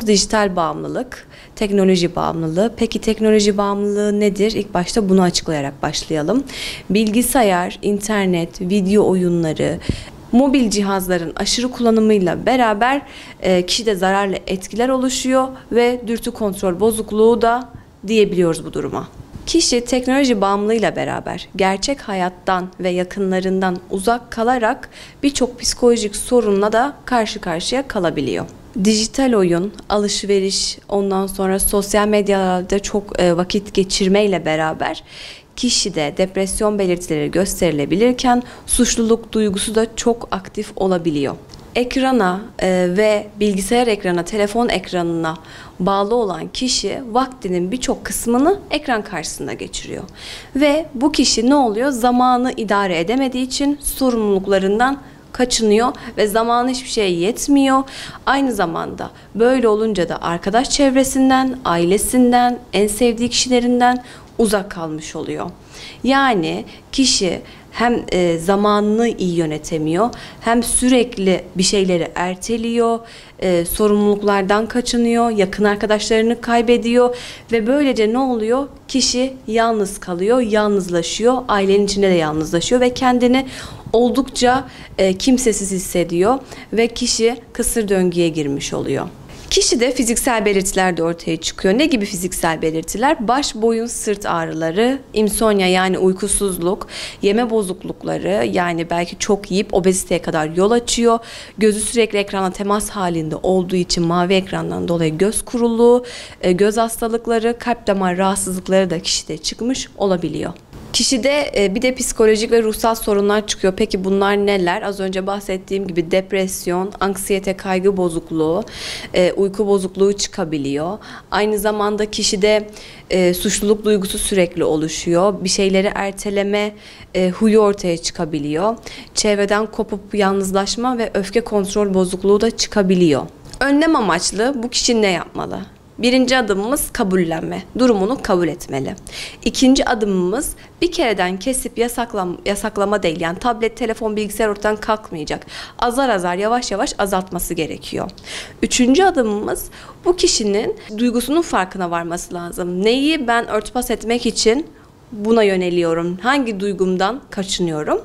Dijital bağımlılık, teknoloji bağımlılığı. Peki teknoloji bağımlılığı nedir? İlk başta bunu açıklayarak başlayalım. Bilgisayar, internet, video oyunları, mobil cihazların aşırı kullanımıyla beraber kişide zararlı etkiler oluşuyor ve dürtü kontrol bozukluğu da diyebiliyoruz bu duruma. Kişi teknoloji bağımlılığıyla beraber gerçek hayattan ve yakınlarından uzak kalarak birçok psikolojik sorunla da karşı karşıya kalabiliyor. Dijital oyun, alışveriş, ondan sonra sosyal medyalarda çok vakit geçirmeyle beraber kişide depresyon belirtileri gösterilebilirken suçluluk duygusu da çok aktif olabiliyor. Ekrana ve bilgisayar ekranına, telefon ekranına bağlı olan kişi vaktinin birçok kısmını ekran karşısında geçiriyor. Ve bu kişi ne oluyor? Zamanı idare edemediği için sorumluluklarından kaçınıyor ve zamanı hiçbir şeye yetmiyor. Aynı zamanda böyle olunca da arkadaş çevresinden, ailesinden, en sevdiği kişilerinden uzak kalmış oluyor. Yani kişi hem zamanını iyi yönetemiyor, hem sürekli bir şeyleri erteliyor, sorumluluklardan kaçınıyor, yakın arkadaşlarını kaybediyor ve böylece ne oluyor? Kişi yalnız kalıyor, yalnızlaşıyor, ailenin içinde de yalnızlaşıyor ve kendini oldukça kimsesiz hissediyor ve kişi kısır döngüye girmiş oluyor. Kişide fiziksel belirtiler de ortaya çıkıyor. Ne gibi fiziksel belirtiler? Baş, boyun, sırt ağrıları, insomnia yani uykusuzluk, yeme bozuklukları yani belki çok yiyip obeziteye kadar yol açıyor. Gözü sürekli ekrana temas halinde olduğu için mavi ekrandan dolayı göz kuruluğu, göz hastalıkları, kalp damar rahatsızlıkları da kişide çıkmış olabiliyor. Kişide bir de psikolojik ve ruhsal sorunlar çıkıyor. Peki bunlar neler? Az önce bahsettiğim gibi depresyon, anksiyete, kaygı bozukluğu, uyku bozukluğu çıkabiliyor. Aynı zamanda kişide suçluluk duygusu sürekli oluşuyor. Bir şeyleri erteleme huyu ortaya çıkabiliyor. Çevreden kopup yalnızlaşma ve öfke kontrol bozukluğu da çıkabiliyor. Önlem amaçlı bu kişi ne yapmalı? Birinci adımımız kabullenme. Durumunu kabul etmeli. İkinci adımımız bir kereden kesip yasaklama değil. Yani tablet, telefon, bilgisayar ortadan kalkmayacak. Azar azar, yavaş yavaş azaltması gerekiyor. Üçüncü adımımız bu kişinin duygusunun farkına varması lazım. Neyi ben örtbas etmek için buna yöneliyorum? Hangi duygumdan kaçınıyorum?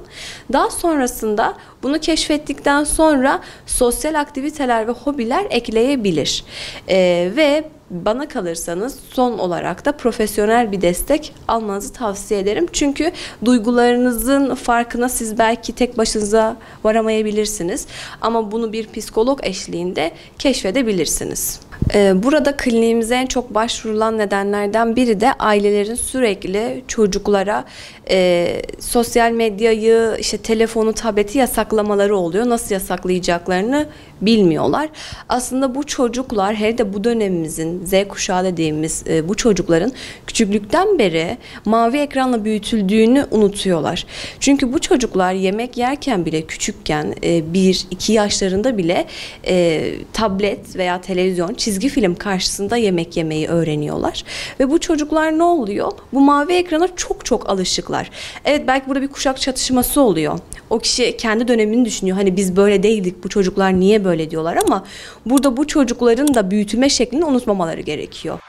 Daha sonrasında bunu keşfettikten sonra sosyal aktiviteler ve hobiler ekleyebilir. Ve bana kalırsanız son olarak da profesyonel bir destek almanızı tavsiye ederim. Çünkü duygularınızın farkına siz belki tek başınıza varamayabilirsiniz. Ama bunu bir psikolog eşliğinde keşfedebilirsiniz. Burada kliniğimize en çok başvurulan nedenlerden biri de ailelerin sürekli çocuklara sosyal medyayı, işte telefonu, tableti yasaklamaları oluyor. Nasıl yasaklayacaklarını bilmiyorlar. Aslında bu çocuklar, hele de bu dönemimizin Z kuşağı dediğimiz bu çocukların küçüklükten beri mavi ekranla büyütüldüğünü unutuyorlar. Çünkü bu çocuklar yemek yerken bile küçükken 1-2 yaşlarında bile tablet veya televizyon, çizgi film karşısında yemek yemeyi öğreniyorlar. Ve bu çocuklar ne oluyor? Bu mavi ekrana çok çok alışıklar. Evet, belki burada bir kuşak çatışması oluyor. O kişi kendi dönemini düşünüyor. Hani biz böyle değildik, bu çocuklar niye böyle diyorlar, ama burada bu çocukların da büyütülme şeklini unutmamaları gerekiyor.